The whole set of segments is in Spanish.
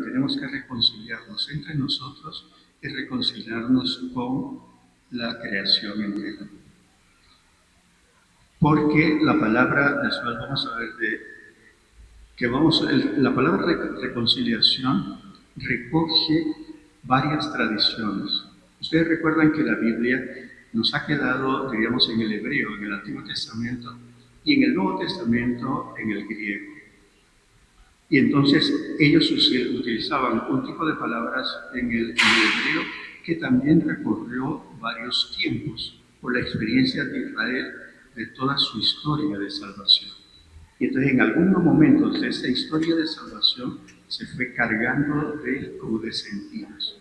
tenemos que reconciliarnos entre nosotros y reconciliarnos con la creación entera. Porque la palabra, después vamos a ver la palabra reconciliación recoge varias tradiciones. Ustedes recuerdan que la Biblia nos ha quedado, diríamos, en el hebreo, en el Antiguo Testamento, y en el Nuevo Testamento, en el griego. Y entonces ellos utilizaban un tipo de palabras en el hebreo que también recorrió varios tiempos por la experiencia de Israel de toda su historia de salvación. Y entonces en algunos momentos de esa historia de salvación se fue cargando como de sentidos.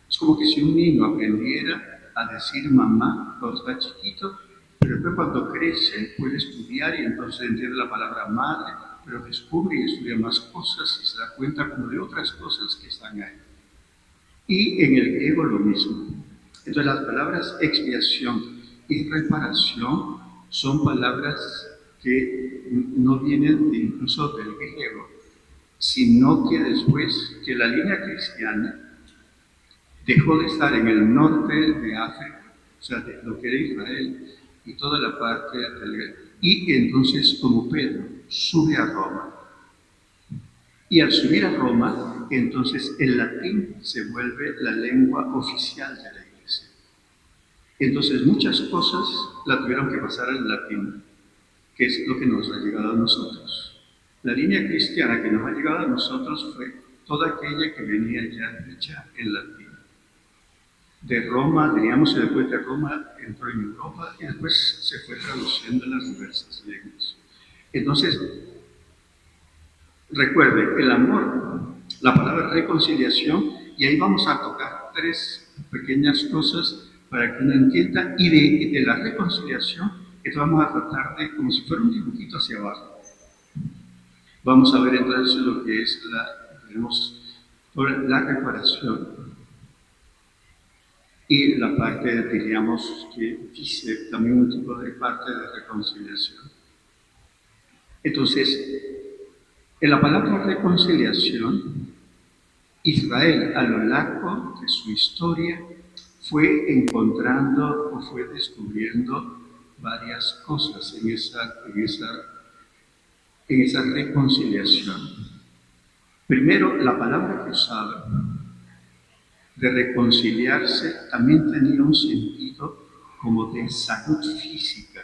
Es como que si un niño aprendiera a decir mamá cuando está chiquito, pero después cuando crece puede estudiar y entonces entiende la palabra madre, pero descubre y estudia más cosas y se da cuenta como de otras cosas que están ahí. Y en el griego lo mismo. Entonces las palabras expiación y reparación son palabras que no vienen incluso del griego, sino que después que la línea cristiana dejó de estar en el norte de África, o sea, de lo que era Israel, y toda la parte del... Y entonces, como Pedro sube a Roma, y al subir a Roma, entonces el latín se vuelve la lengua oficial de la iglesia. Entonces muchas cosas la tuvieron que pasar al latín, que es lo que nos ha llegado a nosotros. La línea cristiana que nos ha llegado a nosotros fue toda aquella que venía ya hecha en latín. De Roma, diríamos, y después de Roma entró en Europa y después se fue traduciendo en las diversas lenguas. Entonces, recuerde, el amor, la palabra reconciliación, y ahí vamos a tocar tres pequeñas cosas para que uno entienda, y de la reconciliación, esto vamos a tratar de, como si fuera un dibujito hacia abajo. Vamos a ver entonces lo que es la reparación. Y la parte, diríamos, que dice también un tipo de parte de reconciliación. Entonces, en la palabra reconciliación, Israel a lo largo de su historia fue encontrando o fue descubriendo varias cosas en esa reconciliación. Primero, la palabra que usaba de reconciliarse también tenía un sentido como de salud física.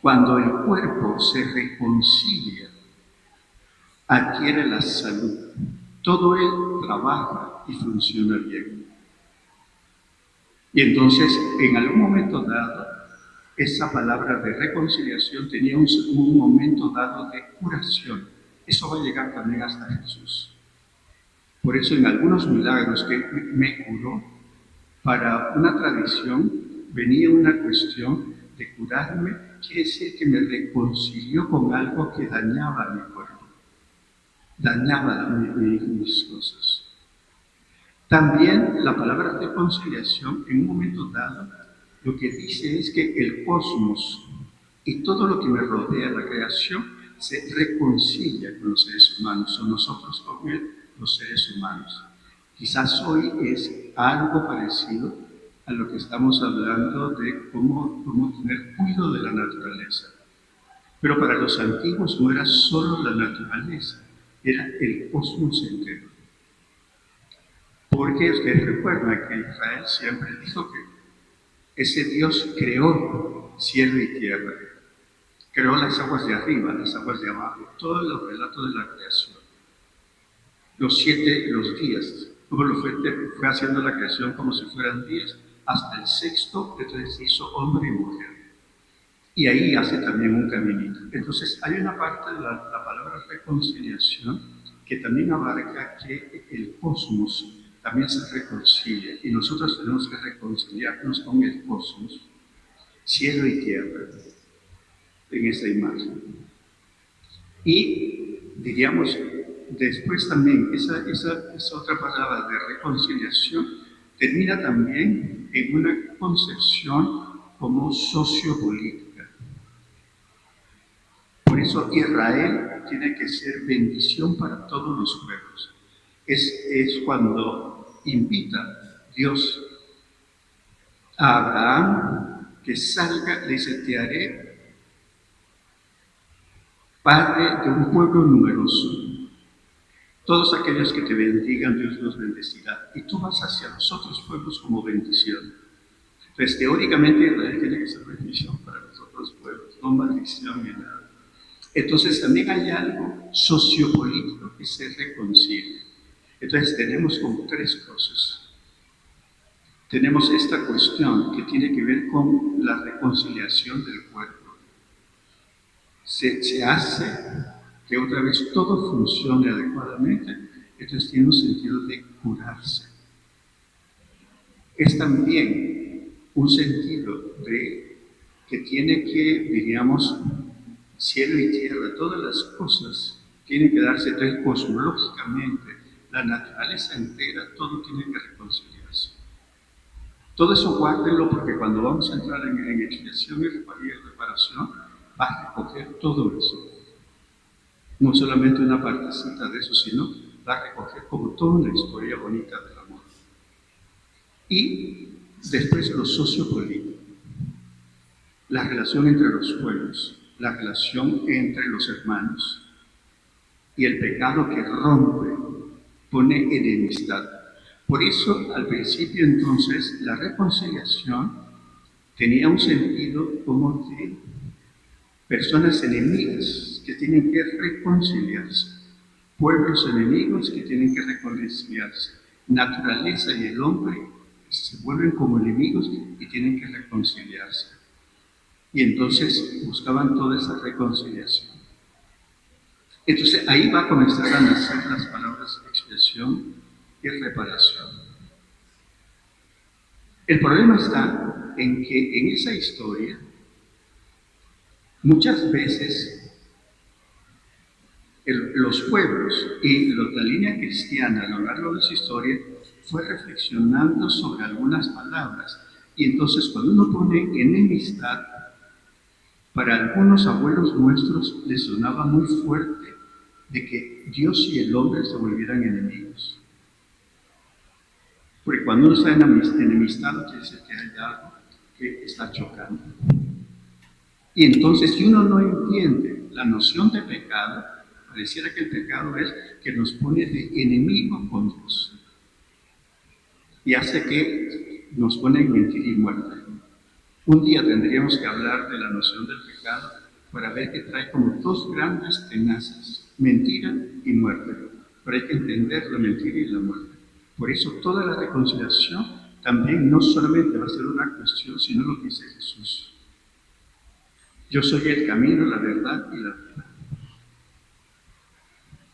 Cuando el cuerpo se reconcilia, adquiere la salud. Todo él trabaja y funciona bien. Y entonces, en algún momento dado, esa palabra de reconciliación tenía un momento dado de curación. Eso va a llegar también hasta Jesús. Por eso en algunos milagros que me curó, para una tradición venía una cuestión de curarme, quiere decir que me reconcilió con algo que dañaba mi cuerpo, dañaba mis cosas. También la palabra reconciliación, en un momento dado, lo que dice es que el cosmos y todo lo que me rodea, la creación, se reconcilia con los seres humanos, o nosotros con él, los seres humanos. Quizás hoy es algo parecido a lo que estamos hablando de cómo tener cuidado de la naturaleza. Pero para los antiguos no era solo la naturaleza, era el cosmos entero. Porque ustedes recuerdan que Israel siempre dijo que ese Dios creó cielo y tierra, creó las aguas de arriba, las aguas de abajo, todos los relatos de la creación. Los días, como lo fue haciendo la creación como si fueran días, hasta el sexto, entonces hizo hombre y mujer. Y ahí hace también un caminito. Entonces hay una parte de la palabra reconciliación que también abarca que el cosmos también se reconcilia y nosotros tenemos que reconciliarnos con el cosmos, cielo y tierra, en esa imagen. Y diríamos, después también, esa otra palabra de reconciliación termina también en una concepción como sociopolítica. Por eso Israel tiene que ser bendición para todos los pueblos. Es cuando invita Dios a Abraham que salga, le dice, te haré padre de un pueblo numeroso. Todos aquellos que te bendigan, Dios los bendecirá. Y tú vas hacia los otros pueblos como bendición. Entonces, teóricamente, Israel tiene que ser bendición para los otros pueblos, no maldición ni nada. Entonces, también hay algo sociopolítico que se reconcilia. Entonces, tenemos como tres cosas. Tenemos esta cuestión que tiene que ver con la reconciliación del cuerpo. Se hace que otra vez todo funcione adecuadamente, entonces tiene un sentido de curarse. Es también un sentido de que tiene que, diríamos, cielo y tierra, todas las cosas tienen que darse, entonces cosmológicamente, la naturaleza entera, todo tiene que reconciliarse. Todo eso guárdenlo porque cuando vamos a entrar en expiación y reparación, va a recoger todo eso. No solamente una partecita de eso, sino va a recoger como toda una historia bonita del amor. Y después lo sociopolítico, la relación entre los pueblos, la relación entre los hermanos y el pecado que rompe, pone enemistad. Por eso, al principio entonces, la reconciliación tenía un sentido como de personas enemigas que tienen que reconciliarse, pueblos enemigos que tienen que reconciliarse, naturaleza y el hombre se vuelven como enemigos y tienen que reconciliarse. Y entonces buscaban toda esa reconciliación. Entonces ahí va a comenzar a nacer las palabras expiación y reparación. El problema está en que en esa historia muchas veces los pueblos y la línea cristiana a lo largo de su historia fue reflexionando sobre algunas palabras. Y entonces cuando uno pone enemistad, para algunos abuelos nuestros les sonaba muy fuerte de que Dios y el hombre se volvieran enemigos. Porque cuando uno está enemistado, quiere decir que hay algo que está chocando. Y entonces, si uno no entiende la noción de pecado, pareciera que el pecado es que nos pone de enemigo con Dios. Y hace que nos pone en mentira y muerte. Un día tendríamos que hablar de la noción del pecado para ver que trae como dos grandes tenazas, mentira y muerte. Pero hay que entender la mentira y la muerte. Por eso toda la reconciliación también no solamente va a ser una cuestión, sino lo que dice Jesús. Yo soy el camino, la verdad y la vida.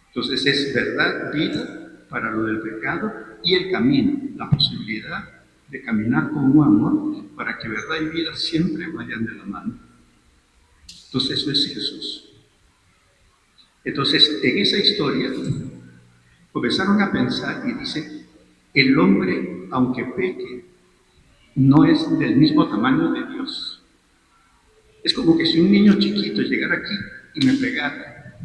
Entonces es verdad, vida para lo del pecado y el camino, la posibilidad de caminar con un amor para que verdad y vida siempre vayan de la mano. Entonces eso es Jesús. Entonces en esa historia comenzaron a pensar y dice, el hombre, aunque peque, no es del mismo tamaño de Dios. Es como que si un niño chiquito llegara aquí y me pegara,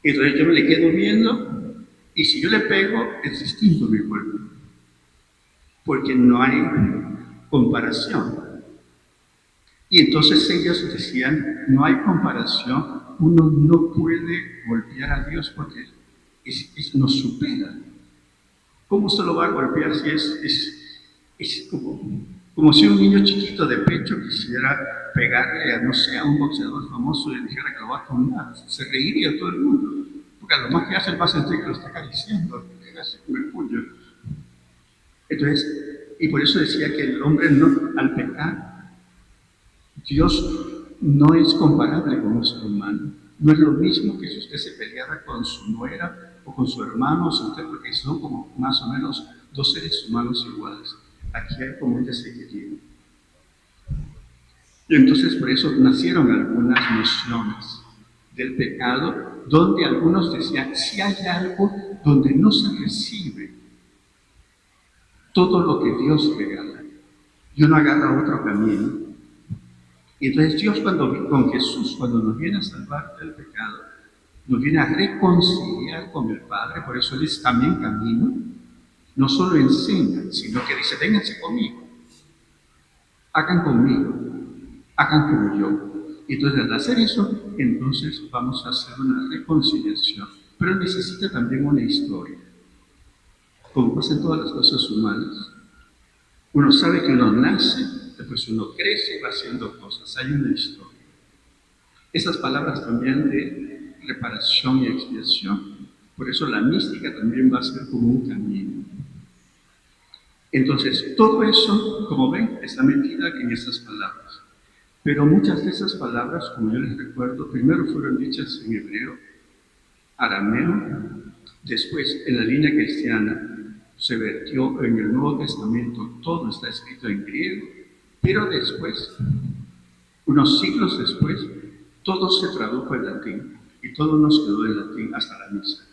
entonces yo me le quedo viendo y si yo le pego es distinto mi cuerpo, porque no hay comparación. Y entonces ellos decían, no hay comparación, uno no puede golpear a Dios porque nos supera. ¿Cómo se lo va a golpear si es como si un niño chiquito de pecho quisiera pegarle a, no sé, a un boxeador famoso y le dijera que lo va a tomar? Se reiría todo el mundo, porque a lo más que hace él va a sentir que lo está acariciando, que hace con el puño. Entonces, y por eso decía que el hombre no, al pecar, Dios no es comparable con un ser humano. No es lo mismo que si usted se peleara con su nuera o con su hermano, porque son como más o menos dos seres humanos iguales. Aquí hay como un desequilibrio. Y entonces por eso nacieron algunas nociones del pecado, donde algunos decían, si hay algo donde no se recibe todo lo que Dios regala, y uno agarra otro camino. Y entonces Dios con Jesús, cuando nos viene a salvar del pecado, nos viene a reconciliar con el Padre, por eso Él es también camino, no solo enseña, sino que dice, vénganse conmigo, hagan conmigo, hagan como yo. Y entonces al hacer eso, entonces vamos a hacer una reconciliación. Pero necesita también una historia. Como pasa en todas las cosas humanas, uno sabe que uno nace, después uno crece y va haciendo cosas. Hay una historia. Esas palabras también de reparación y expiación. Por eso la mística también va a ser como un camino. Entonces, todo eso, como ven, está metida en esas palabras. Pero muchas de esas palabras, como yo les recuerdo, primero fueron dichas en hebreo, arameo, después en la línea cristiana se vertió en el Nuevo Testamento, todo está escrito en griego, pero después, unos siglos después, todo se tradujo en latín y todo nos quedó en latín hasta la misa.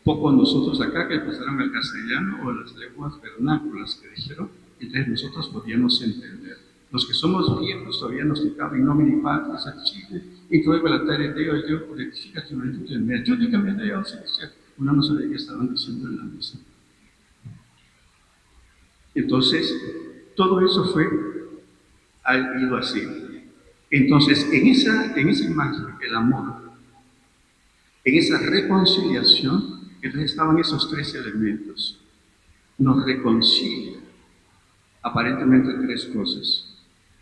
Poco nosotros acá que pasaron al castellano o las lenguas vernáculas que dijeron, entonces nosotros podíamos entender. Los que somos viejos todavía nos tocaba in nomine Patris et Filii y luego la tarea de Dios, Dios rectifica tu virtud en me ayuda me de Dios. Uno no sabía qué estaban diciendo en la misa. Entonces, todo eso ha ido así. Entonces, en esa imagen, el amor, en esa reconciliación, entonces estaban esos tres elementos. Nos reconcilia, aparentemente tres cosas.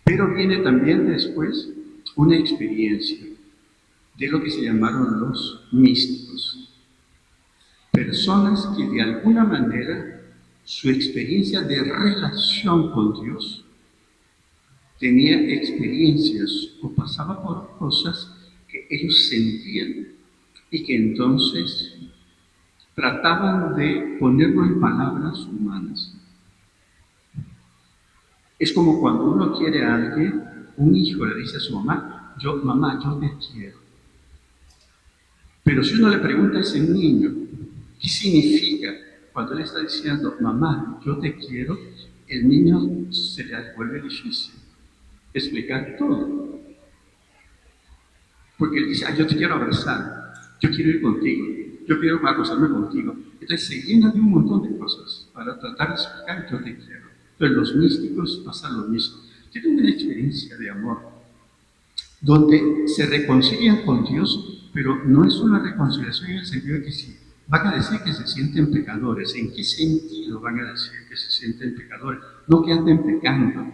Pero viene también después una experiencia de lo que se llamaron los místicos. Personas que de alguna manera su experiencia de relación con Dios tenía experiencias o pasaba por cosas que ellos sentían y que entonces trataban de ponerlo en palabras humanas. Es como cuando uno quiere a alguien, un hijo le dice a su mamá, mamá, yo te quiero. Pero si uno le pregunta a ese niño, ¿qué significa? Cuando él está diciendo, mamá, yo te quiero, el niño se le vuelve difícil explicar todo. Porque él dice, yo te quiero abrazar, yo quiero ir contigo, yo quiero acostarme contigo. Entonces se llena de un montón de cosas para tratar de explicar yo te quiero. Entonces los místicos pasan lo mismo. Tienen una experiencia de amor donde se reconcilian con Dios, pero no es una reconciliación en el sentido de que si van a decir que se sienten pecadores. ¿En qué sentido van a decir que se sienten pecadores? No que anden pecando.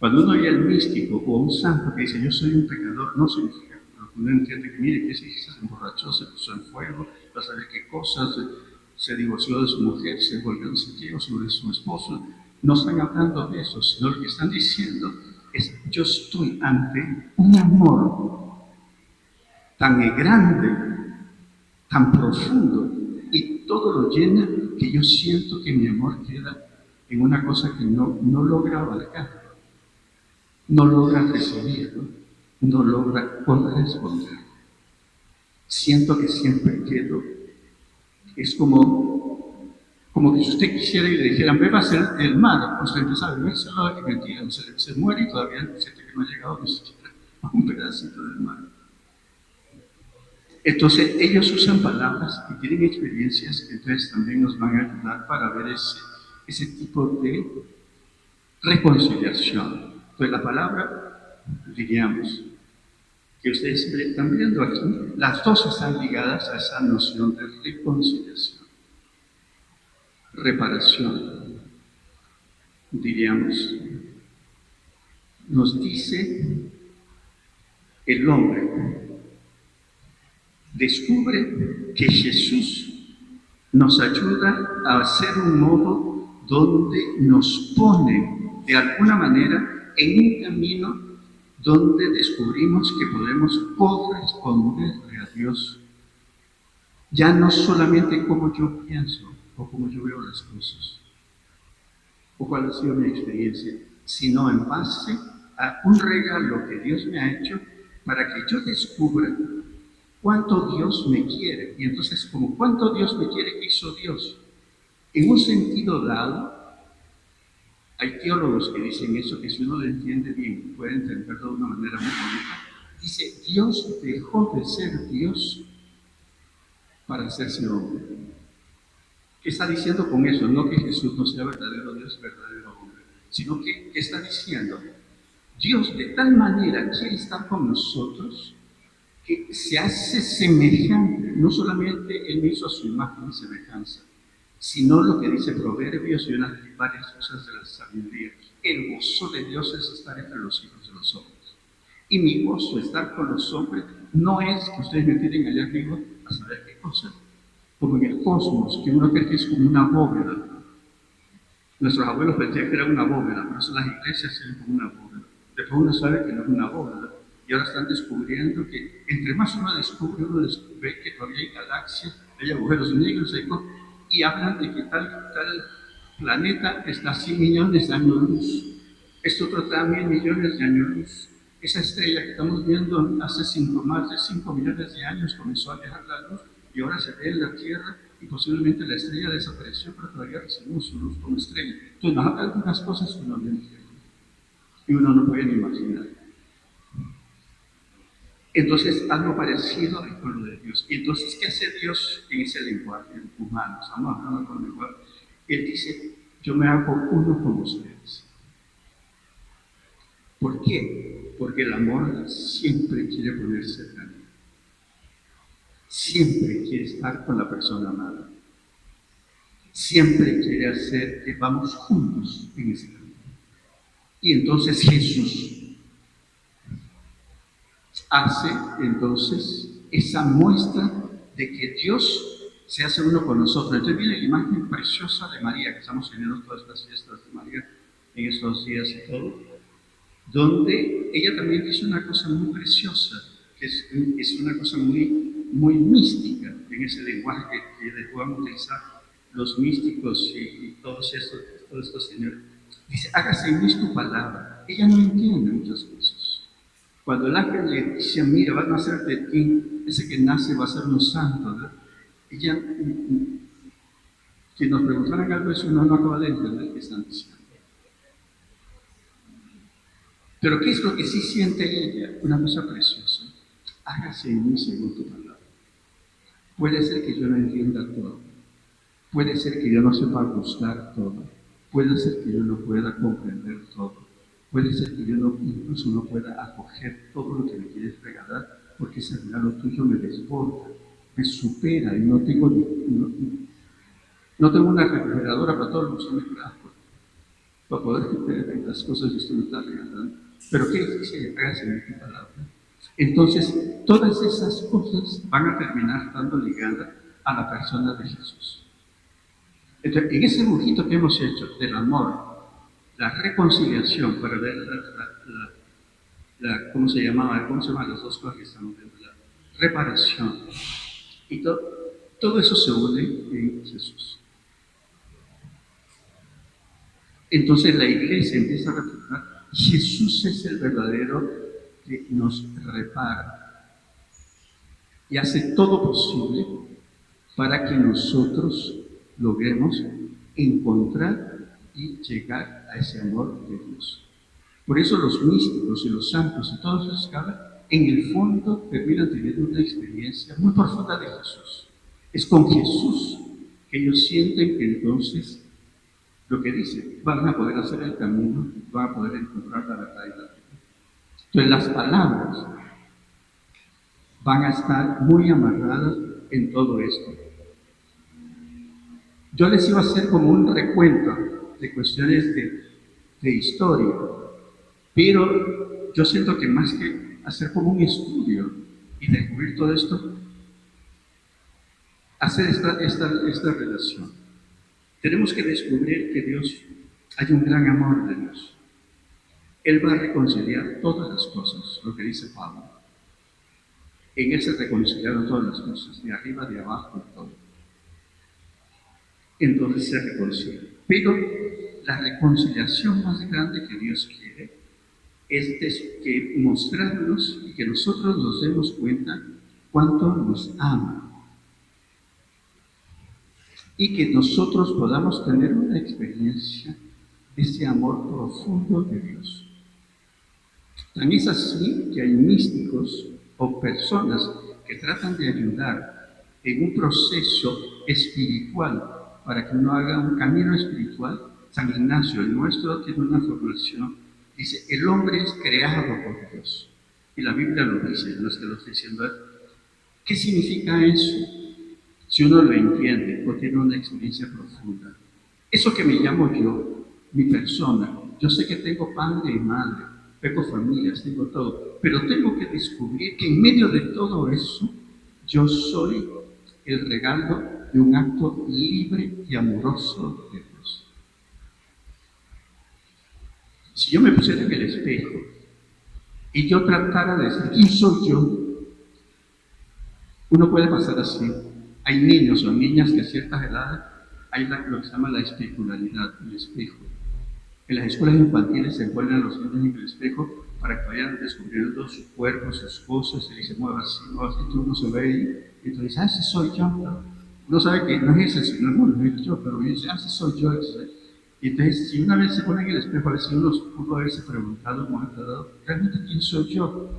Cuando uno oye al místico o a un santo que dice yo soy un pecador, no significa, uno entiende que mire, que si se emborrachó, se puso en fuego, va a saber qué cosas, se divorció de su mujer, se volvió un sentido sobre su esposo. No están hablando de eso, sino lo que están diciendo es yo estoy ante un amor tan grande, tan profundo, y todo lo llena que yo siento que mi amor queda en una cosa que no logra abarcar. No logra recibirlo, no logra corresponder. Siento que siempre quedo. Es como que si usted quisiera y le dijeran, beba el mar, usted empieza a beber solo de mentira, se muere y todavía siente que no ha llegado ni siquiera a un pedacito del mar. Entonces, ellos usan palabras y tienen experiencias que entonces también nos van a ayudar para ver ese tipo de reconciliación. Entonces, la palabra, diríamos, que ustedes están viendo aquí, las dos están ligadas a esa noción de reconciliación, reparación, diríamos. Nos dice el hombre, descubre que Jesús nos ayuda a hacer un modo donde nos pone de alguna manera en un camino donde descubrimos que podemos corresponderle a Dios, ya no solamente como yo pienso o como yo veo las cosas, o cuál ha sido mi experiencia, sino en base a un regalo que Dios me ha hecho para que yo descubra cuánto Dios me quiere. Y entonces, como cuánto Dios me quiere, ¿qué hizo Dios? En un sentido dado, Hay teólogos que dicen eso, que si uno lo entiende bien, puede entenderlo de una manera muy bonita. Dice, Dios dejó de ser Dios para hacerse hombre. ¿Qué está diciendo con eso? No que Jesús no sea verdadero Dios, verdadero hombre, sino que ¿qué está diciendo? Dios de tal manera quiere estar con nosotros que se hace semejante. No solamente Él hizo a su imagen y semejanza, sino lo que dice Proverbios y varias cosas de la sabiduría. El gozo de Dios es estar entre los hijos de los hombres. Y mi gozo, estar con los hombres, no es que ustedes me tiren allá arriba a saber qué cosa. Como en el cosmos, que uno cree que es como una bóveda. Nuestros abuelos pensaban que era una bóveda, por eso las iglesias se ven como una bóveda. Después uno sabe que no es una bóveda. Y ahora están descubriendo que, entre más uno descubre que todavía hay galaxias, hay agujeros negros, y hablan de que tal planeta está a 100 millones de años luz. Esto otro está a 1000 millones de años luz. Esa estrella que estamos viendo hace más de 5 millones de años comenzó a dejar la luz y ahora se ve en la Tierra y posiblemente la estrella desapareció, pero todavía recibimos su luz como estrella. Entonces nos habla algunas cosas que uno no entiende y uno no puede ni imaginar. Entonces, algo parecido es con lo de Dios. Y entonces, ¿qué hace Dios en ese lenguaje humano? Estamos hablando con el lenguaje. Él dice, yo me hago uno con ustedes. ¿Por qué? Porque el amor siempre quiere ponerse cercano. Siempre quiere estar con la persona amada. Siempre quiere hacer que vamos juntos en ese camino. Y entonces Jesús hace entonces esa muestra de que Dios se hace uno con nosotros. Entonces viene la imagen preciosa de María, que estamos teniendo todas estas fiestas de María en estos días y todo, donde ella también dice una cosa muy preciosa, que es una cosa muy mística en ese lenguaje que después van a utilizar los místicos y todos estos señores. Dice, hágase en mí tu palabra. Ella no entiende muchas cosas. Cuando el ángel le dice, mira, va a nacer de ti, ese que nace va a ser un santo, ¿verdad? Ella, si nos preguntaran algo de eso, no acaba de entender qué están diciendo. Pero ¿qué es lo que sí siente ella? Una cosa preciosa. Hágase en mí según tu palabra. Puede ser que yo no entienda todo. Puede ser que yo no sepa gustar todo. Puede ser que yo no pueda comprender todo. Puede ser que yo incluso no pueda acoger todo lo que me quieres regalar, porque ese regalo tuyo me desborda, me supera y no tengo una refrigeradora para todos los mercados para poder tener las cosas que usted me está regalando. Pero ¿qué dice? Hágase en tu palabra. Entonces, todas esas cosas van a terminar estando ligadas a la persona de Jesús. Entonces, en ese dibujito que hemos hecho del amor, la reconciliación, para ver ¿cómo se llamaban las dos cosas que estamos viendo? La reparación. Y todo eso se une en Jesús. Entonces la iglesia empieza a reflejar, Jesús es el verdadero que nos repara y hace todo posible para que nosotros logremos encontrar y llegar a ese amor de Dios. Por eso los místicos y los santos y todos esos que hablan, en el fondo terminan teniendo una experiencia muy profunda de Jesús. Es con Jesús que ellos sienten que entonces lo que dice, van a poder hacer el camino, van a poder encontrar la verdad y la vida. Entonces las palabras van a estar muy amarradas en todo esto. Yo les iba a hacer como un recuento de cuestiones de historia, pero yo siento que más que hacer como un estudio y descubrir todo esto, hacer esta relación. Tenemos que descubrir que hay un gran amor de Dios. Él va a reconciliar todas las cosas, lo que dice Pablo. En Él se reconciliaron todas las cosas, de arriba, de abajo, y todo. Entonces se reconcilia. Pero la reconciliación más grande que Dios quiere es que mostrarnos y que nosotros nos demos cuenta cuánto nos ama. Y que nosotros podamos tener una experiencia ese amor profundo de Dios. Tan es así que hay místicos o personas que tratan de ayudar en un proceso espiritual para que uno haga un camino espiritual. San Ignacio, el nuestro, tiene una formulación, dice, el hombre es creado por Dios. Y la Biblia lo dice, no es que lo estoy diciendo. ¿Qué significa eso? Si uno lo entiende o tiene una experiencia profunda. Eso que me llamo yo, mi persona, yo sé que tengo padre y madre, tengo familias, tengo todo, pero tengo que descubrir que en medio de todo eso, yo soy el regalo de un acto libre y amoroso de Dios. Si yo me pusiera en el espejo y yo tratara de decir, ¿quién soy yo? Uno puede pasar así. Hay niños o niñas que a ciertas edades hay lo que se llama la especularidad, el espejo. En las escuelas infantiles se ponen a los niños en el espejo para que vayan descubriendo su cuerpo, sus cosas, y se mueva así, y uno se ve ahí, y tú dices, ese soy yo. Uno sabe que no es ese, no es yo, pero dice, ese soy yo. Y entonces, si una vez se pone en el espejo, a ver si uno pudo haberse preguntado en un momento dado, ¿realmente quién soy yo?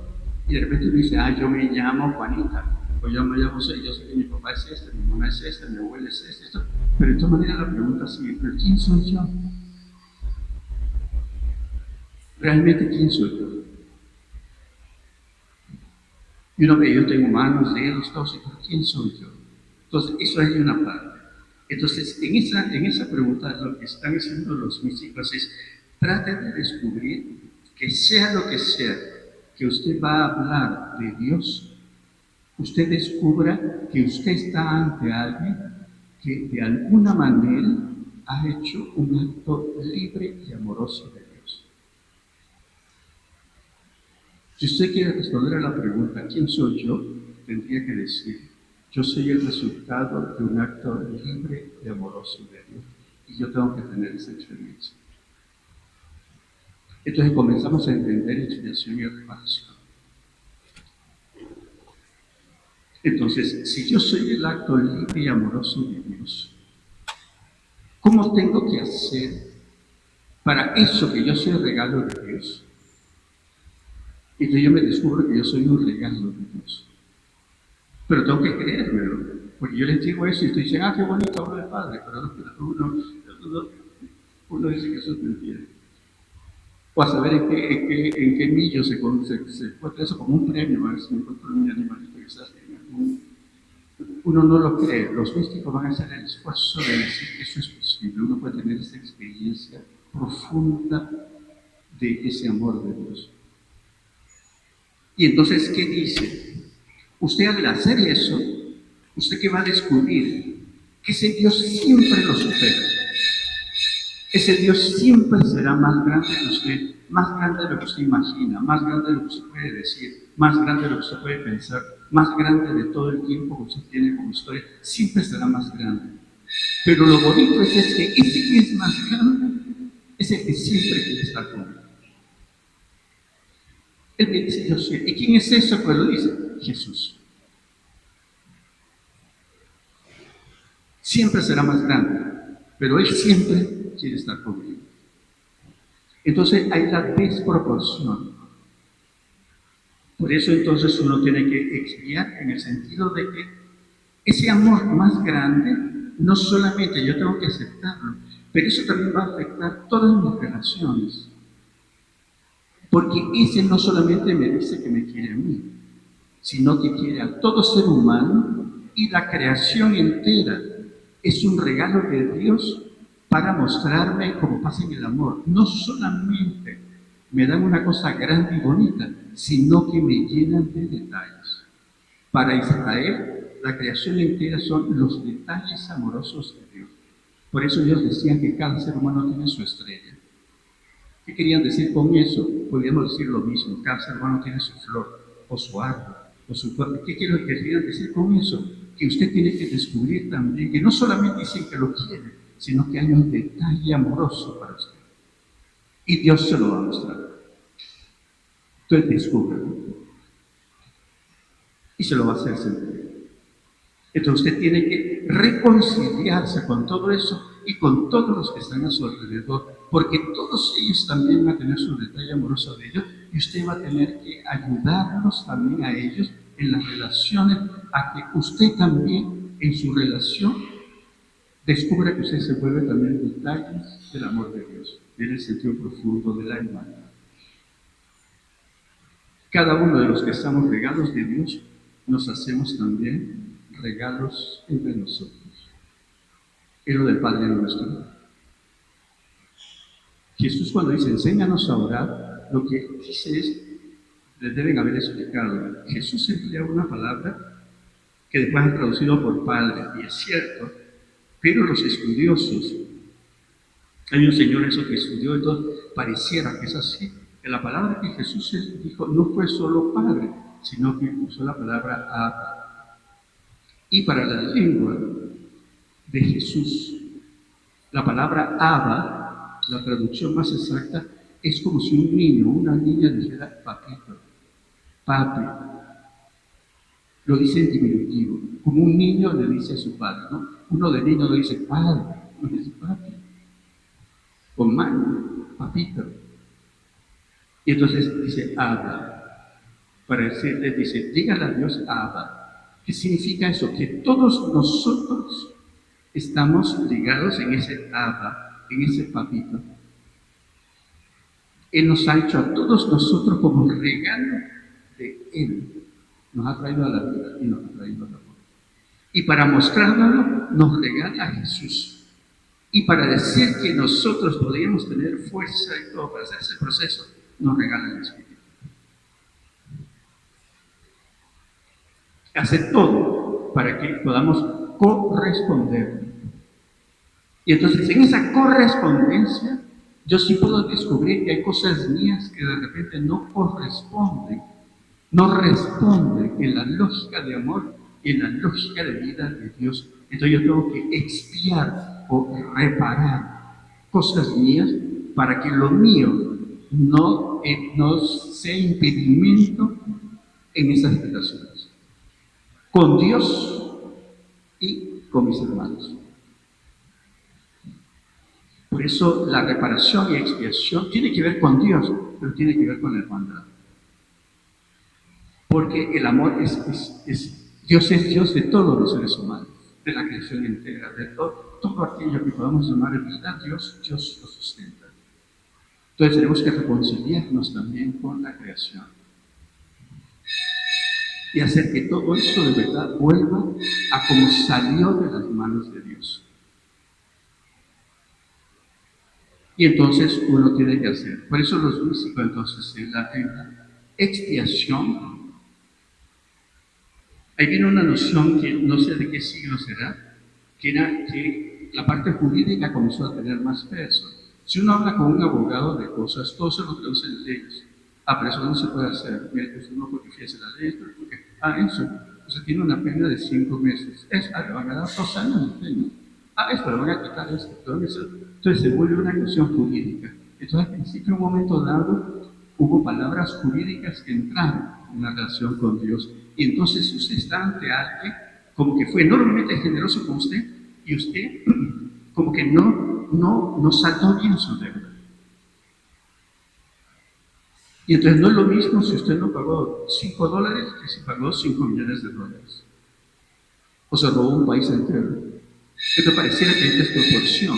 Y de repente uno dice, yo me llamo Juanita, o yo me llamo José, yo sé que mi papá es este, mi mamá es esta, mi abuela es esto. Pero de todas maneras la pregunta sigue, ¿pero quién soy yo? ¿Realmente quién soy yo? Y uno ve, yo tengo manos, dedos, todo, pero ¿quién soy yo? Entonces, eso es de una parte. Entonces, en esa pregunta, lo que están haciendo los místicos es, trate de descubrir que sea lo que usted va a hablar de Dios, usted descubra que usted está ante alguien que de alguna manera ha hecho un acto libre y amoroso de Dios. Si usted quiere responder a la pregunta, ¿quién soy yo?, tendría que decir, yo soy el resultado de un acto libre y amoroso de Dios. Y yo tengo que tener esa experiencia. Entonces comenzamos a entender expiación y reparación. Entonces, si yo soy el acto libre y amoroso de Dios, ¿cómo tengo que hacer para eso que yo soy el regalo de Dios? Y entonces yo me descubro que yo soy un regalo de Dios. Pero tengo que creérmelo, porque yo les digo eso y ustedes dicen, qué bonito habla el Padre, pero uno dice que eso es mentira. O a saber en qué millo se encuentra eso como un premio, a ver si me encuentro un animalito que sale en algún... Uno no lo cree, los místicos van a hacer el esfuerzo de decir que eso es posible, uno puede tener esa experiencia profunda de ese amor de Dios. Y entonces, ¿qué dice? Usted al hacer eso, ¿usted qué va a descubrir? Que ese Dios siempre lo supera. Ese Dios siempre será más grande que usted, más grande de lo que usted imagina, más grande de lo que usted puede decir, más grande de lo que usted puede pensar, más grande de todo el tiempo que usted tiene como historia, siempre será más grande. Pero lo bonito es que ese que es más grande es el que siempre quiere estar conmigo. Él me dice, yo soy. ¿Y quién es eso? Pues lo dice Jesús. Siempre será más grande, pero Él siempre quiere estar conmigo. Entonces hay la desproporción. Por eso entonces uno tiene que expiar en el sentido de que ese amor más grande, no solamente yo tengo que aceptarlo, pero eso también va a afectar todas mis relaciones. Porque ese no solamente me dice que me quiere a mí, sino que quiere a todo ser humano y la creación entera. Es un regalo de Dios para mostrarme cómo pasa en el amor. No solamente me dan una cosa grande y bonita, sino que me llenan de detalles. Para Israel, la creación entera son los detalles amorosos de Dios. Por eso ellos decían que cada ser humano tiene su estrella. ¿Qué querían decir con eso? Podríamos decir lo mismo, cada ser humano tiene su flor, o su árbol, o su cuerpo. ¿Qué querían decir con eso? Que usted tiene que descubrir también que no solamente dicen que lo quiere, sino que hay un detalle amoroso para usted. Y Dios se lo va a mostrar. Entonces descúbrelo. Y se lo va a hacer sentir. Entonces usted tiene que reconciliarse con todo eso y con todos los que están a su alrededor, porque todos ellos también van a tener su detalle amoroso de ellos y usted va a tener que ayudarlos también a ellos en las relaciones, a que usted también en su relación descubra que usted se vuelve también detalles del amor de Dios, en el sentido profundo de la hermandad. Cada uno de los que estamos regalos de Dios, nos hacemos también regalos entre nosotros. Es lo del Padre nuestro. Jesús cuando dice, enséñanos a orar, lo que dice es, les deben haber explicado. Jesús emplea una palabra que después han traducido por Padre, y es cierto, pero los estudiosos, hay un señor eso que estudió, entonces pareciera que es así, que la palabra que Jesús dijo no fue solo Padre, sino que usó la palabra Abba. Y para la lengua de Jesús, la palabra Abba, la traducción más exacta, es como si un niño, una niña dijera papito, papi. Lo dice en diminutivo, como un niño le dice a su padre, ¿no? Uno de niño le dice padre, no le dice papi, o mano, papito. Y entonces dice Abba, para decirle, dice, dígale a Dios Abba. ¿Qué significa eso? Que todos nosotros estamos ligados en ese Abba, en ese papito. Él nos ha hecho a todos nosotros como regalo de Él. Nos ha traído a la vida y nos ha traído al amor. Y para mostrarlo, nos regala a Jesús. Y para decir que nosotros podríamos tener fuerza y todo para hacer ese proceso, nos regala el Espíritu. Hace todo para que podamos corresponder. Y entonces en esa correspondencia, yo sí puedo descubrir que hay cosas mías que de repente no corresponden, no responden en la lógica de amor y en la lógica de vida de Dios. Entonces yo tengo que expiar o reparar cosas mías para que lo mío no sea impedimento en esas relaciones con Dios y con mis hermanos. Por eso la reparación y expiación tiene que ver con Dios, pero tiene que ver con la hermandad. Porque el amor Dios es Dios de todos los seres humanos, de la creación entera, de todo aquello que podamos llamar vida, Dios lo sustenta. Entonces tenemos que reconciliarnos también con la creación y hacer que todo esto de verdad vuelva a como salió de las manos de Dios. Y entonces uno tiene que hacer. Por eso los místicos entonces en la expiación, ahí viene una noción que no sé de qué siglo será, que era que la parte jurídica comenzó a tener más peso. Si uno habla con un abogado de cosas, todo se lo traduce en leyes. Pero eso no se puede hacer. Mira, eso no porque fíjese la ley, pero porque, eso. Usted tiene una pena de 5 meses. Le van a dar 2 años de pena. Esto le van a quitar esto. Entonces se vuelve una cuestión jurídica. Entonces, al principio, en un momento dado, hubo palabras jurídicas que entraron en la relación con Dios. Y entonces usted está ante alguien como que fue enormemente generoso con usted y usted como que no saldó bien su deuda. Y entonces no es lo mismo si usted no pagó $5 que si pagó $5 millones. O se robó un país entero. Entonces pareciera que hay desproporción.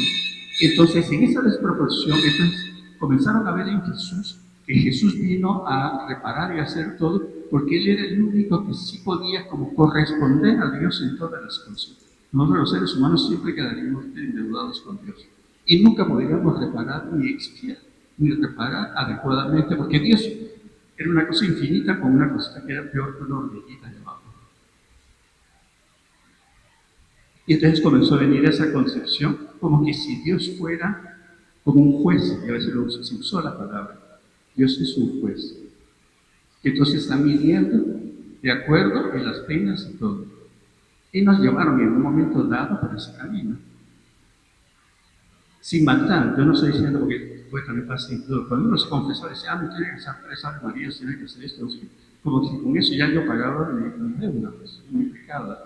Entonces en esa desproporción, entonces comenzaron a ver en Jesús que Jesús vino a reparar y a hacer todo porque Él era el único que sí podía como corresponder a Dios en todas las cosas. Nosotros los seres humanos siempre quedaríamos endeudados con Dios y nunca podríamos reparar ni expiar ni reparar adecuadamente porque Dios era una cosa infinita con una cosa que era peor que una hormiguita de abajo. Y entonces comenzó a venir esa concepción como que si Dios fuera como un juez, y a veces se usó la palabra, Dios es un juez, que entonces está midiendo de acuerdo en las penas y todo. Y nos llevaron en un momento dado por ese camino. Sin matar, yo no estoy diciendo porque también pasa incluso, cuando uno se confesó, decía, no tiene que hacer esa María, tiene que hacer esto, como si con eso ya yo pagaba mi deuda, pues, mi pecado.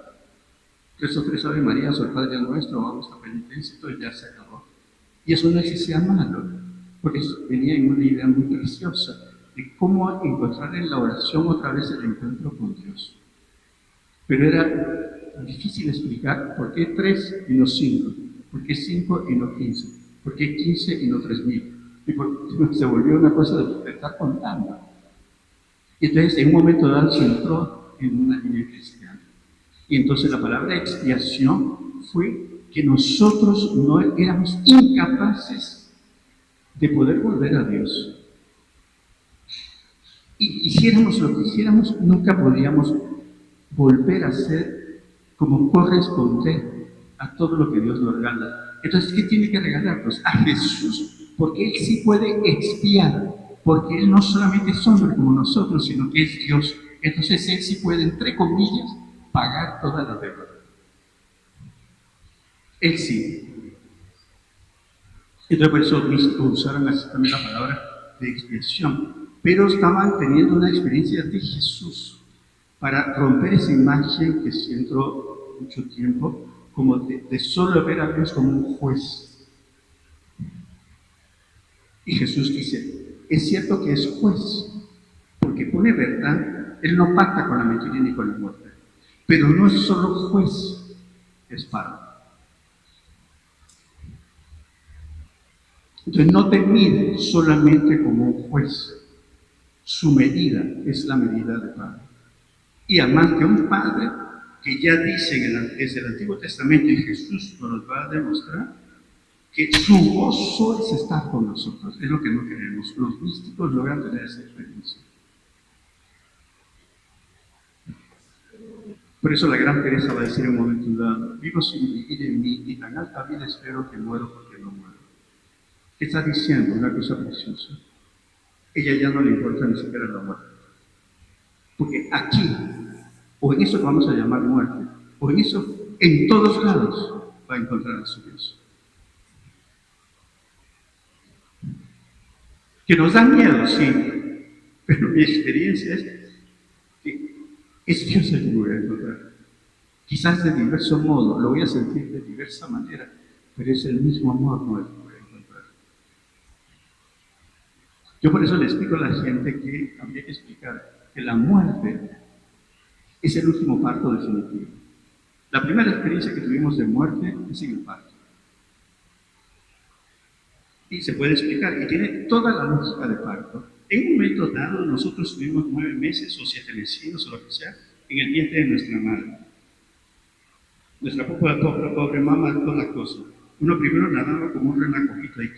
Esos tres Ave Marías o el Padre Nuestro, vamos a penitencia y todo ya se acabó. Y eso no es que sea malo, porque eso venía en una idea muy preciosa de cómo encontrar en la oración otra vez el encuentro con Dios. Pero era difícil explicar por qué 3 y no 5, por qué 5 y no 15, por qué 15 y no 3000. Y se volvió una cosa de estar contando. Y entonces en un momento dado se entró en una línea cristiana. Y entonces la palabra expiación fue que nosotros no éramos incapaces de poder volver a Dios. Y hiciéramos lo que hiciéramos, nunca podíamos volver a ser como corresponder a todo lo que Dios nos regala. Entonces, ¿qué tiene que regalarnos? A Jesús, porque Él sí puede expiar, porque Él no solamente es hombre como nosotros, sino que es Dios. Entonces, Él sí puede, entre comillas, pagar toda la deuda. Él sí. Entonces, por eso usaron así también la palabra de expiación. Pero estaban teniendo una experiencia de Jesús para romper esa imagen que se entró mucho tiempo, como de solo ver a Dios como un juez. Y Jesús dice, es cierto que es juez, porque pone verdad, Él no pacta con la mentira ni con la muerte, pero no es solo juez, es padre. Entonces no te mide solamente como un juez, su medida es la medida de padre. Y además que un padre que ya dice desde el Antiguo Testamento, y Jesús nos va a demostrar, que su gozo es estar con nosotros, es lo que no queremos. Los místicos logran tener esa experiencia. Por eso la gran Teresa va a decir en un momento dado, vivo sin vivir en mí y tan alta vida espero que muero porque no muero. ¿Qué está diciendo? Una cosa preciosa. Ella ya no le importa ni siquiera la muerte. Porque aquí, o en eso que vamos a llamar muerte, o en eso, en todos lados, va a encontrar a su Dios. Que nos da miedo, sí, pero mi experiencia es que es Dios el que voy a encontrar. Quizás de diverso modo, lo voy a sentir de diversa manera, pero es el mismo amor nuevo que voy a encontrar. Yo por eso le explico a la gente que habría que explicar que la muerte es el último parto definitivo. La primera experiencia que tuvimos de muerte es en el parto. Y se puede explicar, y tiene toda la lógica de parto. En un momento dado, nosotros tuvimos 9 meses o 7 meses o lo que sea en el vientre de nuestra madre. Nuestra pobre mamá, todas las cosas. Uno primero nadaba como un renacojito ahí.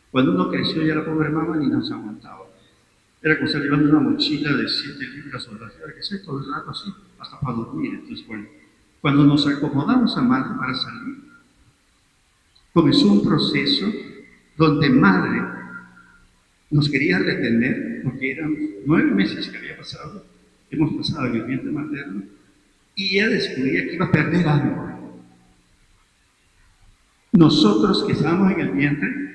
Cuando uno creció ya la pobre mamá ni nos aguantaba. Era como estar llevando una mochila de 7 libras o la tierra, que sé, todo el rato así, hasta para dormir. Entonces, bueno, cuando nos acomodamos a madre para salir, comenzó un proceso donde madre nos quería retener, porque eran 9 meses que había pasado, hemos pasado en el vientre materno, y ella descubría que iba a perder algo. Nosotros que estábamos en el vientre,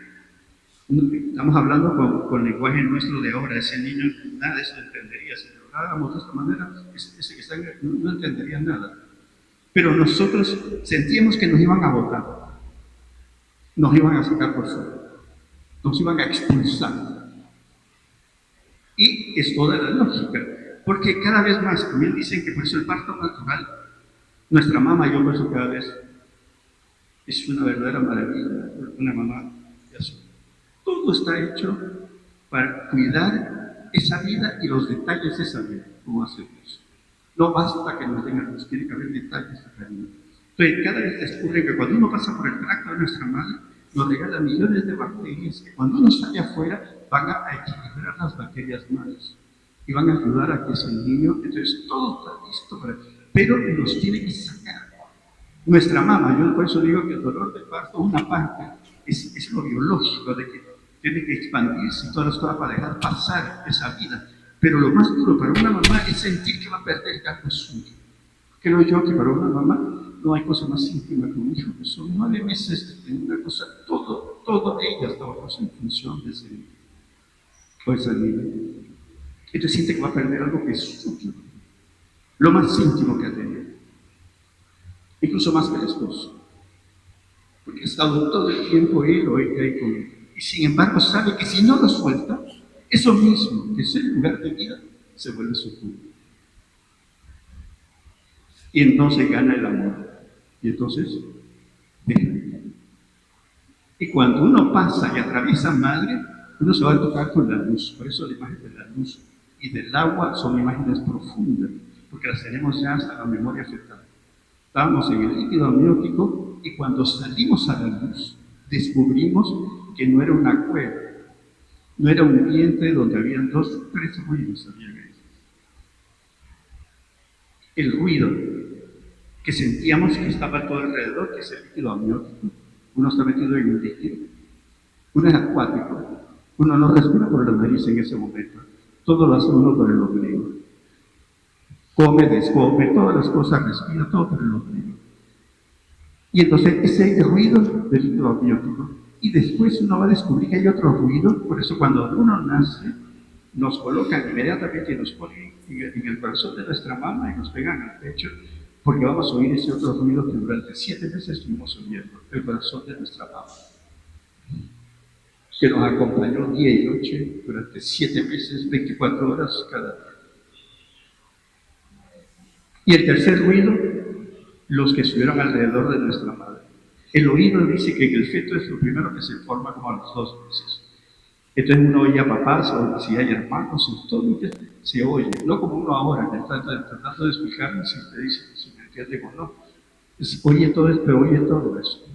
estamos hablando con lenguaje nuestro de ahora, ese niño nada de eso entendería, si lo hablábamos de esta manera, ese que está no entendería nada. Pero nosotros sentíamos que nos iban a botar, nos iban a sacar por fuera, nos iban a expulsar. Y es toda la lógica, porque cada vez más, también dicen que por eso el parto natural, nuestra mamá, yo por eso cada vez es una verdadera maravilla, una mamá de azul. Todo está hecho para cuidar esa vida y los detalles de esa vida, como hace Dios. No basta que nos den luz, tiene que haber detalles de cariño. Entonces, cada vez descubre que cuando uno pasa por el tracto de nuestra madre, nos regala millones de bacterias que cuando uno sale afuera van a equilibrar las bacterias malas y van a ayudar a que ese niño, entonces todo está listo para eso, pero nos tiene que sacar. Nuestra mamá, yo por eso digo que el dolor del parto, una parte, es lo biológico, de que tiene que expandirse y todas las cosas para dejar pasar esa vida. Pero lo más duro para una mamá es sentir que va a perder algo suyo. Creo yo que para una mamá no hay cosa más íntima que un hijo, que son 9 meses de una cosa, todo ella estaba en función de ese niño, o esa niña. Entonces siente que va a perder algo que es suyo, lo más íntimo que ha tenido. incluso más que el esposo, porque ha estado todo el tiempo él o ella ahí con él. Y sin embargo sabe que si no lo suelta, eso mismo, que es el lugar de vida, se vuelve su culpa. Y entonces gana el amor. Y entonces deja. Y cuando uno pasa y atraviesa madre, uno se va a tocar con la luz. Por eso la imagen de la luz y del agua son imágenes profundas, porque las tenemos ya hasta la memoria fetal. Estábamos en el líquido amniótico y cuando salimos a la luz, descubrimos que no era una cueva, no era un vientre donde habían tres ruidos. El ruido que sentíamos que estaba todo alrededor, que es el líquido amniótico. Uno está metido en un líquido, uno es acuático, uno no respira por la nariz en ese momento, todo lo hace uno por el ombligo. Come, descome, todas las cosas respira, todo por el ombligo. Y entonces ese ruido del líquido amniótico, y después uno va a descubrir que hay otro ruido, por eso cuando uno nace, nos colocan inmediatamente y nos ponen en el corazón de nuestra mamá y nos pegan al pecho, porque vamos a oír ese otro ruido que durante 7 meses estuvimos oyendo, el corazón de nuestra mamá, que nos acompañó día y noche durante 7 meses, 24 horas cada día. Y el tercer ruido, los que estuvieron alrededor de nuestra madre. El oído dice que el feto es lo primero que se forma como a los 2 meses. Entonces uno oye a papás, o si hay hermanos, o todo lo que se oye, no como uno ahora, que está tratando de explicarme si te dice si me entiende o no. Oye todo esto, pero oye todo eso.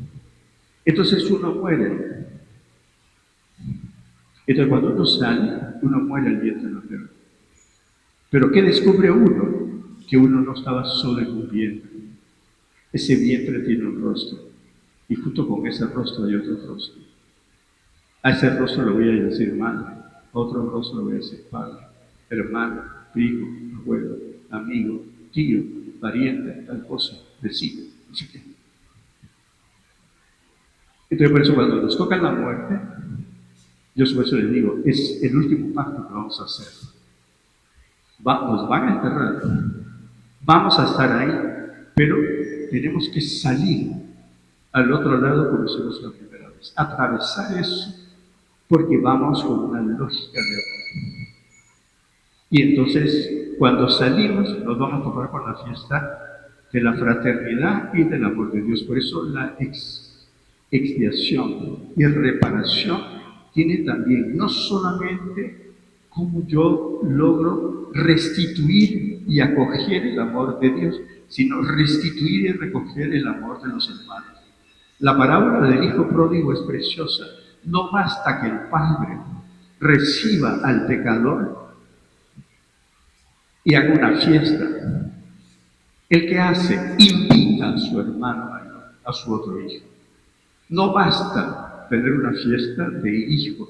Entonces uno muere. Entonces cuando uno sale, uno muere al vientre materno. Pero ¿qué descubre uno? Que uno no estaba solo en un vientre. Ese vientre tiene un rostro. Y junto con ese rostro hay otro rostro. A ese rostro le voy a decir madre, a otro rostro le voy a decir padre, hermano, primo, abuelo, amigo, tío, pariente, tal cosa, vecino, no sé qué. Entonces por eso cuando nos toca la muerte, yo por eso les digo, es el último pacto que vamos a hacer. Nos van a enterrar, vamos a estar ahí, pero tenemos que salir al otro lado como hicimos la primera vez, atravesar eso, porque vamos con una lógica de amor. Y entonces, cuando salimos, nos vamos a topar con la fiesta de la fraternidad y del amor de Dios. Por eso la expiación y reparación tiene también no solamente cómo yo logro restituir y acoger el amor de Dios, sino restituir y recoger el amor de los hermanos. La parábola del hijo pródigo es preciosa. No basta que el padre reciba al pecador y haga una fiesta. ¿El que hace? Invita a su hermano, a su otro hijo. No basta tener una fiesta de hijo,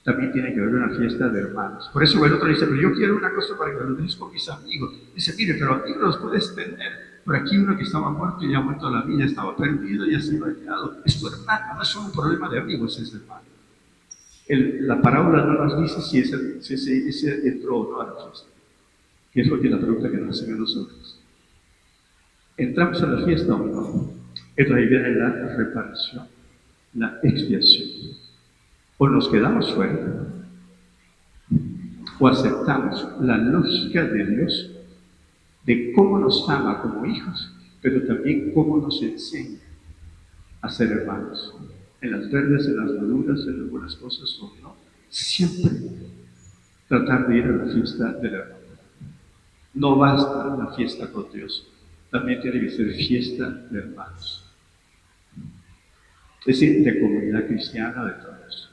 también tiene que haber una fiesta de hermanos. Por eso el otro dice, pero yo quiero una cosa para que lo des con mis amigos. Dice, mire, pero amigos los puedes tener. Por aquí uno que estaba muerto y ya ha vuelto a la vida, estaba perdido y ha sido hallado. Es tu hermano, no es solo un problema de amigos, es hermano. La parábola no nos dice si ese entró o no a la fiesta, que es lo que la pregunta que nos hacen a nosotros. ¿Entramos a la fiesta o no? Entonces ahí viene la reparación, la expiación. O nos quedamos fuera, o aceptamos la lógica de Dios, de cómo nos ama como hijos, pero también cómo nos enseña a ser hermanos. En las verdes, en las maduras, en las buenas cosas o no. Siempre tratar de ir a la fiesta del hermano. No basta la fiesta con Dios, también tiene que ser fiesta de hermanos. Es decir, de comunidad cristiana, de todos.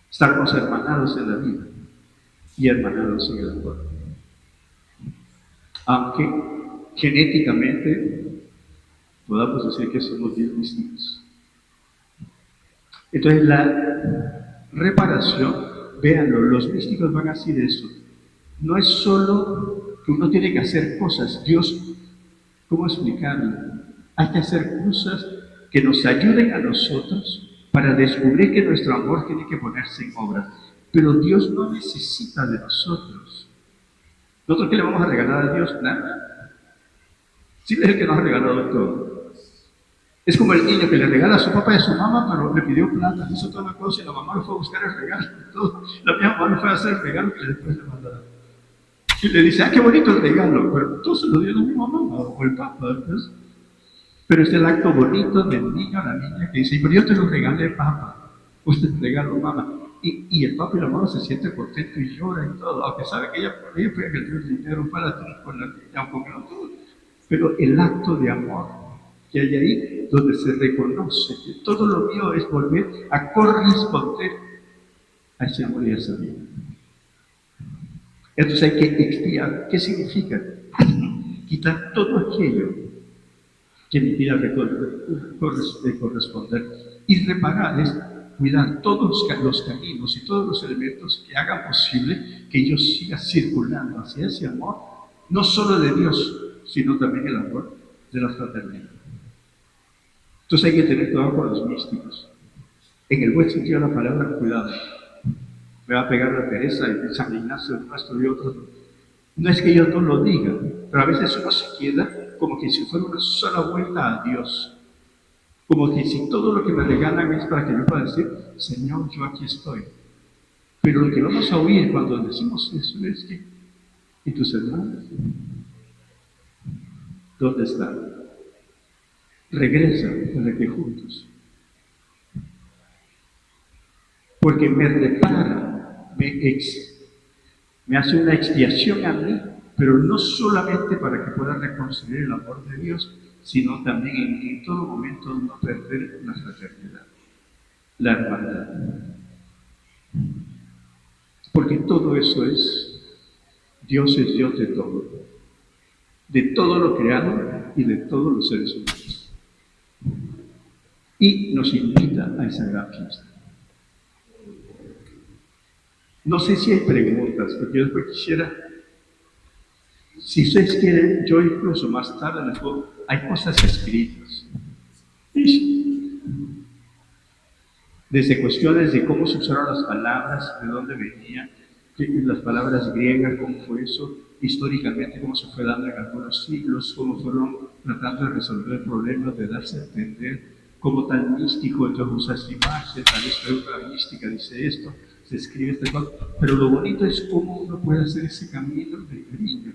Estarnos hermanados en la vida y hermanados en el amor. Aunque genéticamente podamos decir que somos bien distintos. Entonces la reparación, véanlo, los místicos van a decir eso. No es solo que uno tiene que hacer cosas. Dios, ¿cómo explicarlo? Hay que hacer cosas que nos ayuden a nosotros para descubrir que nuestro amor tiene que ponerse en obra. Pero Dios no necesita de nosotros. ¿Nosotros qué le vamos a regalar a Dios? Nada. Sí, es el que nos ha regalado todo. Es como el niño que le regala a su papá y a su mamá, pero le pidió plata, hizo toda la cosa y la mamá lo fue a buscar el regalo. Todo. La misma mamá lo fue a hacer el regalo que después le mandaron. Y le dice, ah, qué bonito el regalo, pero todo se lo dio la misma mamá o el papá. ¿Ves? Pero es el acto bonito del niño o la niña que dice, pero yo te lo regalé, papá, usted te regaló, mamá. Y el papá y la mamá se sienten contentos y lloran y todo, aunque sabe que ella fue que dio el dinero para ti, con la niña, aunque no todo. Pero el acto de amor que hay ahí, donde se reconoce que todo lo mío es volver a corresponder a ese amor y a esa vida. Entonces hay que expiar. ¿Qué significa? Quitar todo aquello que me pida corresponder y reparar es cuidar todos los caminos y todos los elementos que hagan posible que yo siga circulando hacia ese amor, no solo de Dios, sino también el amor de la fraternidad. Entonces hay que tener cuidado con los místicos. En el buen sentido de la palabra, cuidado. Me va a pegar la pereza y San Ignacio, el nuestro y otros. No es que yo no lo diga, pero a veces uno se queda como que si fuera una sola vuelta a Dios. Como que si todo lo que me regalan es para que yo pueda decir, Señor, yo aquí estoy. Pero lo que vamos a oír cuando decimos eso es que, ¿y tus hermanos? ¿Dónde están? Regresa para que juntos. Porque me repara, me hace una expiación a mí, pero no solamente para que pueda reconciliar el amor de Dios, sino también en todo momento no perder la fraternidad, la hermandad. Porque todo eso Dios de todo lo creado y de todos los seres humanos. Y nos invita a esa gran fiesta. No sé si hay preguntas, porque yo después quisiera, si ustedes quieren, yo incluso más tarde les puedo, hay cosas escritas. Desde cuestiones de cómo se usaron las palabras, de dónde venían, las palabras griegas, cómo fue eso, históricamente cómo se fue dando en algunos siglos, cómo fueron tratando de resolver problemas, de darse a entender, cómo tan místico, entonces usa esta imagen, tal vez otra mística dice esto, se escribe esta cosa, pero lo bonito es cómo uno puede hacer ese camino de cariño.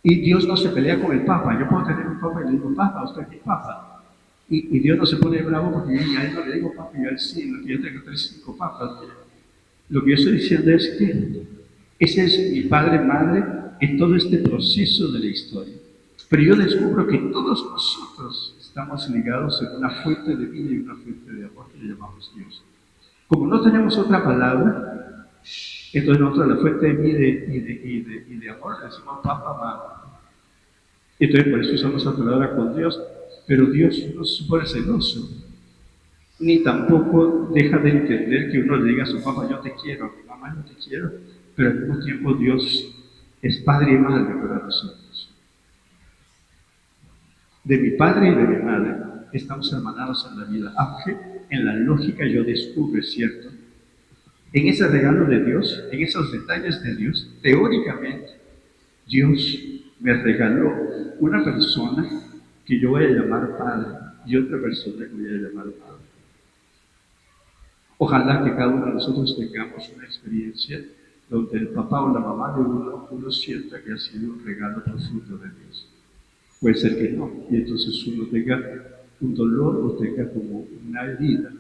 Y Dios no se pelea con el Papa. Yo puedo tener un Papa y le digo, Papa, usted es Papa. Y Dios no se pone bravo porque yo a él no le digo Papa y a él sí, no, yo tengo 5 papas. Lo que yo estoy diciendo es que ese es mi padre, madre en todo este proceso de la historia. Pero yo descubro que todos nosotros estamos ligados en una fuente de vida y una fuente de amor que le llamamos Dios. Como no tenemos otra palabra, entonces nosotros la fuente de vida y de amor le decimos Papa, Madre. Entonces por eso usamos la palabra con Dios, pero Dios no se pone celoso, ni tampoco deja de entender que uno le diga a su papá, yo te quiero, a mi mamá yo te quiero, pero al mismo tiempo Dios es Padre y Madre para nosotros. De mi padre y de mi madre estamos hermanados en la vida, aunque en la lógica yo descubro, es cierto, en ese regalo de Dios, en esos detalles de Dios, teóricamente, Dios me regaló una persona que yo voy a llamar Padre y otra persona que voy a llamar Madre. Ojalá que cada uno de nosotros tengamos una experiencia donde el papá o la mamá de uno sienta que ha sido un regalo profundo de Dios. Puede ser que no, y entonces uno tenga un dolor o tenga como una herida,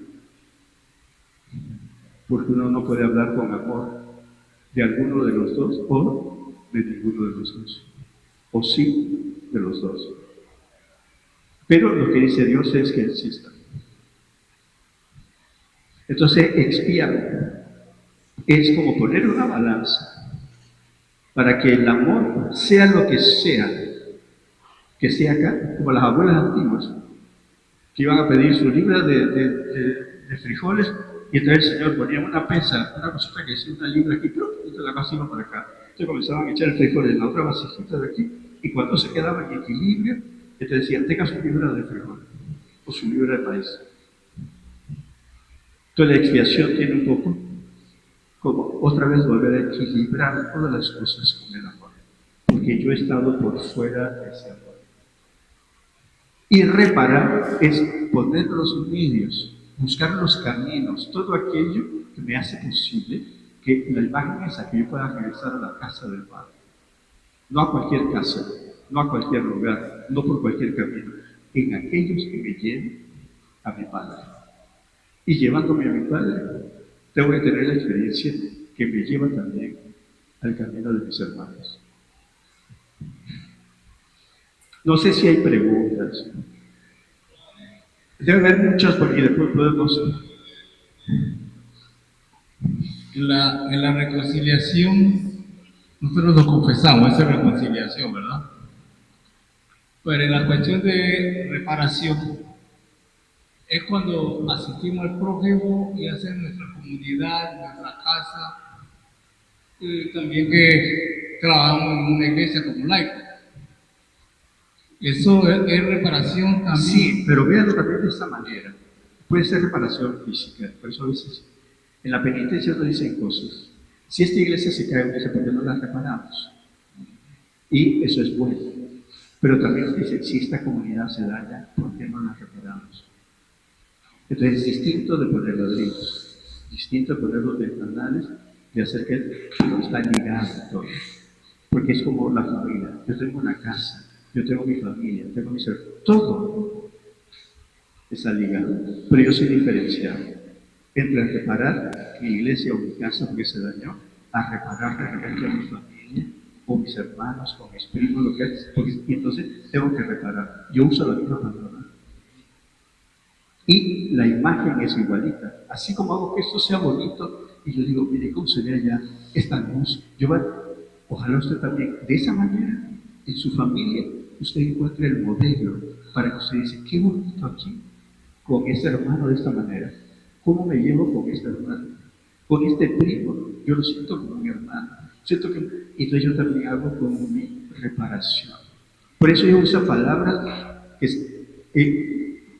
porque uno no puede hablar con amor de alguno de los dos o de ninguno de los dos, o sí de los dos. Pero lo que dice Dios es que exista. Entonces, expiar es como poner una balanza para que el amor, sea lo que sea acá, como las abuelas antiguas, que iban a pedir su libra de frijoles, y entonces el Señor ponía una pesa, una cosita que decía una libra aquí, y entonces la cosa iba para acá. Entonces comenzaban a echar el frijol en la otra vasijita de aquí, y cuando se quedaba en equilibrio, entonces decían, tenga su libra de frijol, o su libra de maíz. Entonces la expiación tiene un poco como otra vez volver a equilibrar todas las cosas con el amor, porque yo he estado por fuera de ese amor. Y reparar es poner los medios, buscar los caminos, todo aquello que me hace posible que la imagen esa, que yo pueda regresar a la casa del Padre. No a cualquier casa, no a cualquier lugar, no por cualquier camino, en aquellos que me lleven a mi Padre. Y llevándome a mi Padre, tengo que tener la experiencia que me lleva también al camino de mis hermanos. No sé si hay preguntas. Debe haber muchas porque después podemos... En la reconciliación, nosotros nos confesamos, esa es reconciliación, ¿verdad? Pero en la cuestión de reparación, es cuando asistimos al prójimo y hacemos nuestra comunidad, nuestra casa, y también que trabajamos en una iglesia como laico. Eso es reparación también. Sí, pero véanlo también de esta manera. Puede ser reparación física, por eso a veces en la penitencia nos dicen cosas. Si esta iglesia se cae, dice, ¿por qué no la reparamos? Y eso es bueno. Pero también nos dice, si esta comunidad se daña, ¿por qué no la reparamos? Entonces es distinto de poner ladrillos, distinto de poner los ventanales, de hacer que todo está ligado todo. Porque es como la familia. Yo tengo una casa, yo tengo mi familia, tengo mi ser. Todo está ligado. Pero yo soy diferenciado entre reparar mi iglesia o mi casa porque se dañó, a reparar de repente a mi familia o mis hermanos o mis primos, lo que es. Y entonces tengo que reparar. Yo uso la misma palabra. Y la imagen es igualita. Así como hago que esto sea bonito, y yo digo, mire cómo se ve allá esta luz. Ojalá usted también, de esa manera, en su familia, usted encuentre el modelo para que usted dice, qué bonito aquí, con este hermano de esta manera. ¿Cómo me llevo con este hermano? Con este primo, yo lo siento como mi hermano. Siento que, entonces yo también hago como mi reparación. Por eso yo uso palabras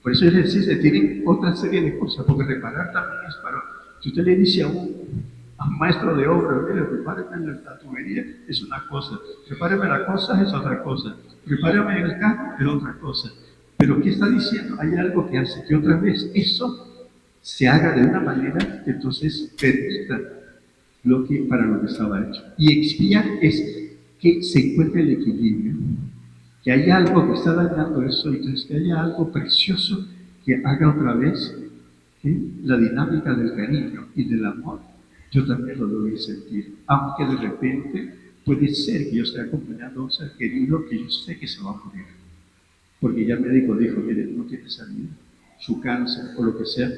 por eso es decir, tienen otra serie de cosas, porque reparar también es para... Si usted le dice a un maestro de obra, mire, repáreme la tubería, es una cosa, repáreme la cosa, es otra cosa, repáreme el carro, es otra cosa. Pero ¿qué está diciendo? Hay algo que hace que otra vez eso se haga de una manera que entonces permita para lo que estaba hecho. Y expiar es que se encuentre el equilibrio, que haya algo que está dañando eso, y entonces que haya algo precioso que haga otra vez la dinámica del cariño y del amor. Yo también lo debo sentir, aunque de repente puede ser que yo esté acompañando a un ser querido que yo sé que se va a morir, porque ya el médico dijo, mire, no tiene salida, su cáncer o lo que sea,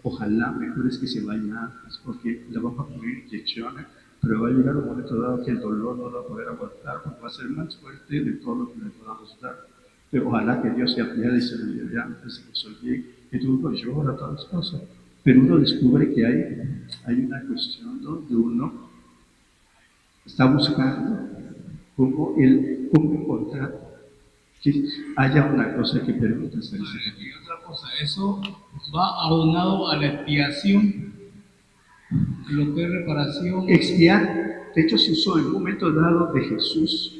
ojalá mejor es que se vaya antes, porque le vamos a poner inyecciones, pero va a llegar un momento dado que el dolor no lo va a poder aguantar, porque va a ser más fuerte de todo lo que le podamos dar. Pero ojalá que Dios se apiade y se lo lleve antes de que se olvide, que tú no llora, todas las cosas. Pero uno descubre que hay una cuestión donde uno está buscando cómo encontrar que haya una cosa que permita ser ese. Y otra cosa, eso va aunado a la expiación, lo que es reparación. Expiar, de hecho se usó en un momento dado de Jesús,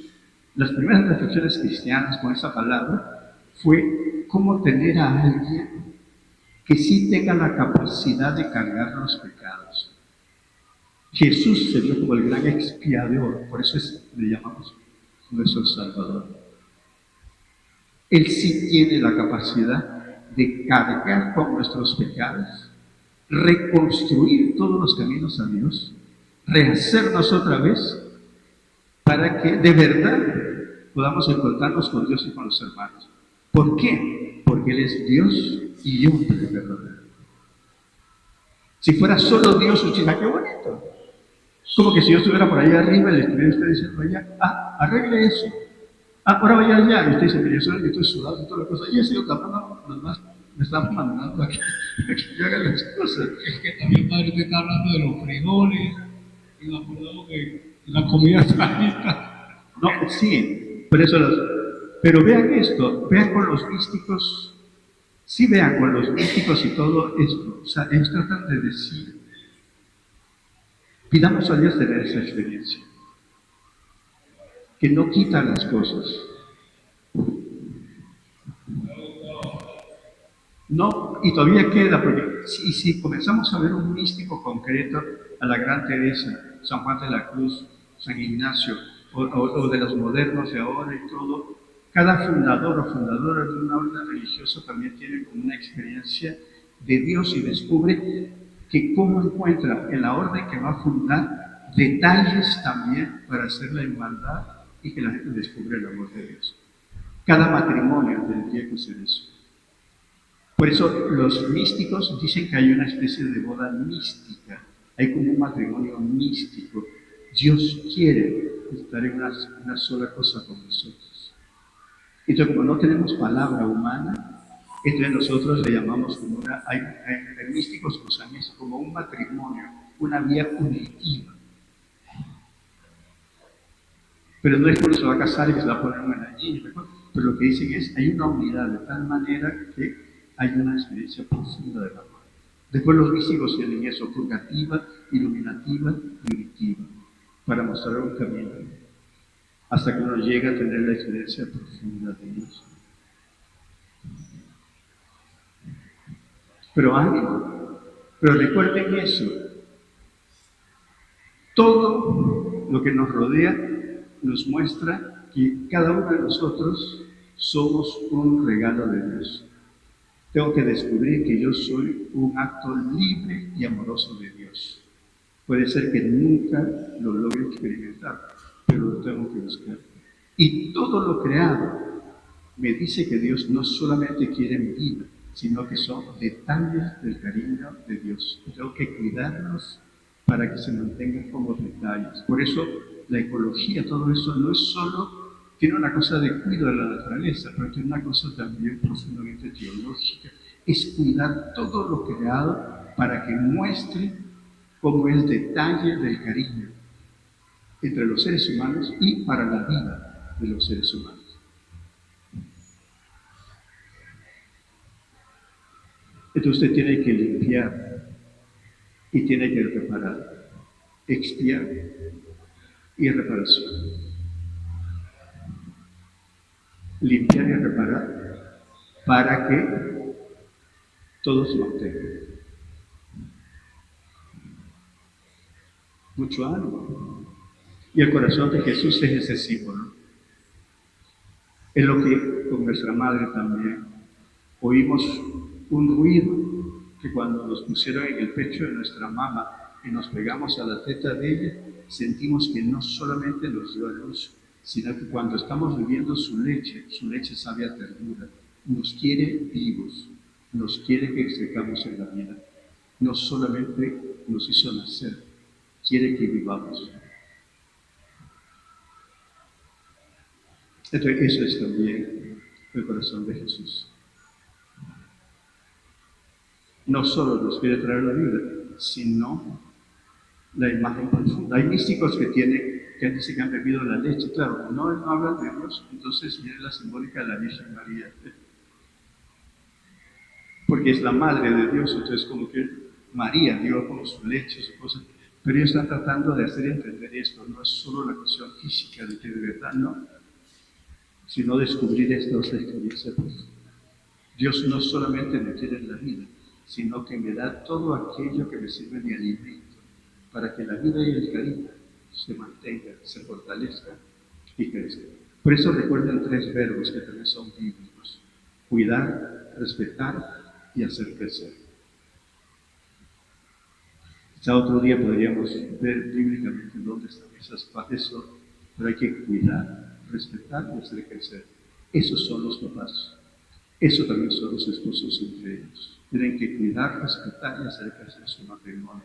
las primeras reflexiones cristianas con esa palabra, fue cómo tener a alguien que sí tenga la capacidad de cargar los pecados. Jesús se vio como el gran expiador, por eso le llamamos nuestro Salvador. Él sí tiene la capacidad de cargar con nuestros pecados, reconstruir todos los caminos a Dios, rehacernos otra vez para que de verdad podamos encontrarnos con Dios y con los hermanos. ¿Por qué? Porque Él es Dios y hombre verdadero. Si fuera solo Dios, usted dice, qué bonito. Como que si yo estuviera por allá arriba y le estuviera usted diciendo allá, arregle eso. Ahora vaya allá. Y usted dice, mire, yo estoy sudado y toda la cosa. Y ese otro me está mandando a que yo haga las cosas. Es que también, padre, usted está hablando de los frijoles y nos acordamos que la comida está lista. No, sí, pero vean esto, vean con los místicos, sí vean con los místicos y todo esto. O sea, ellos tratan de decir, pidamos a Dios tener esa experiencia, que no quita las cosas. No, y todavía queda, porque si comenzamos a ver un místico concreto, a la Gran Teresa, San Juan de la Cruz, San Ignacio, o de los modernos de ahora y todo, cada fundador o fundadora de una orden religiosa también tiene como una experiencia de Dios y descubre que cómo encuentra en la orden que va a fundar detalles también para hacer la hermandad y que la gente descubre el amor de Dios. Cada matrimonio tendría que ser eso. Por eso los místicos dicen que hay una especie de boda mística, hay como un matrimonio místico. Dios quiere estar en una sola cosa con nosotros. Entonces, como no tenemos palabra humana, entonces nosotros le llamamos como hay místicos que usan eso como un matrimonio, una vía unitiva. Pero no es que uno se va a casar y que se va a poner un anillo, pero lo que dicen es, hay una unidad de tal manera que hay una experiencia profunda del amor. Después los místicos tienen eso, purgativa, iluminativa y unitiva, para mostrar un camino, hasta que uno llega a tener la experiencia profunda de Dios. Pero ánimo, pero recuerden eso, todo lo que nos rodea nos muestra que cada uno de nosotros somos un regalo de Dios. Tengo que descubrir que yo soy un acto libre y amoroso de Dios. Puede ser que nunca lo logre experimentar, pero lo tengo que buscar. Y todo lo creado me dice que Dios no solamente quiere mi vida, sino que son detalles del cariño de Dios. Tengo que cuidarlos para que se mantengan como detalles. Por eso la ecología, todo eso no es solo, tiene una cosa de cuidado de la naturaleza, pero tiene una cosa también profundamente teológica. Es cuidar todo lo creado para que muestre cómo es detalle del cariño entre los seres humanos y para la vida de los seres humanos. Entonces usted tiene que limpiar y tiene que reparar, expiar y reparación. Limpiar y reparar para que todos lo tengan. Mucho ánimo. Y el corazón de Jesús es ese símbolo. Es lo que con nuestra madre también oímos un ruido que cuando nos pusieron en el pecho de nuestra mamá y nos pegamos a la teta de ella, sentimos que no solamente nos dio a luz, sino que cuando estamos viviendo su leche sabe a ternura, nos quiere vivos, nos quiere que excretamos en la vida. No solamente nos hizo nacer, quiere que vivamos. Entonces, eso es también el corazón de Jesús. No solo nos quiere traer la vida, sino la imagen profunda. Hay místicos que dicen que han bebido la leche. Claro, no hablan de Dios, entonces viene la simbólica de la Virgen María. Porque es la madre de Dios, entonces como que María dio como su leche, su cosa. Pero ellos están tratando de hacer entender esto. No es solo la cuestión física de que de verdad no, sino descubrir esta otra experiencia profunda. Dios no solamente me quiere en la vida, sino que me da todo aquello que me sirve de alimento para que la vida y el cariño se mantengan, se fortalezcan y crezcan. Por eso recuerden 3 verbos que también son bíblicos: cuidar, respetar y hacer crecer. Quizá otro día podríamos ver bíblicamente dónde están esas partes, pero hay que cuidar, respetar y hacer crecer. Esos son los papás. Eso también son los esposos entre ellos. Tienen que cuidar, respetar y hacer crecer su matrimonio.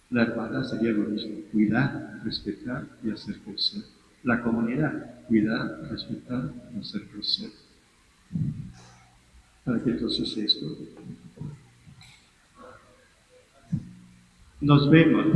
La hermandad sería lo mismo: cuidar, respetar y hacer crecer. La comunidad: cuidar, respetar y hacer crecer. Para que entonces esto nos vemos.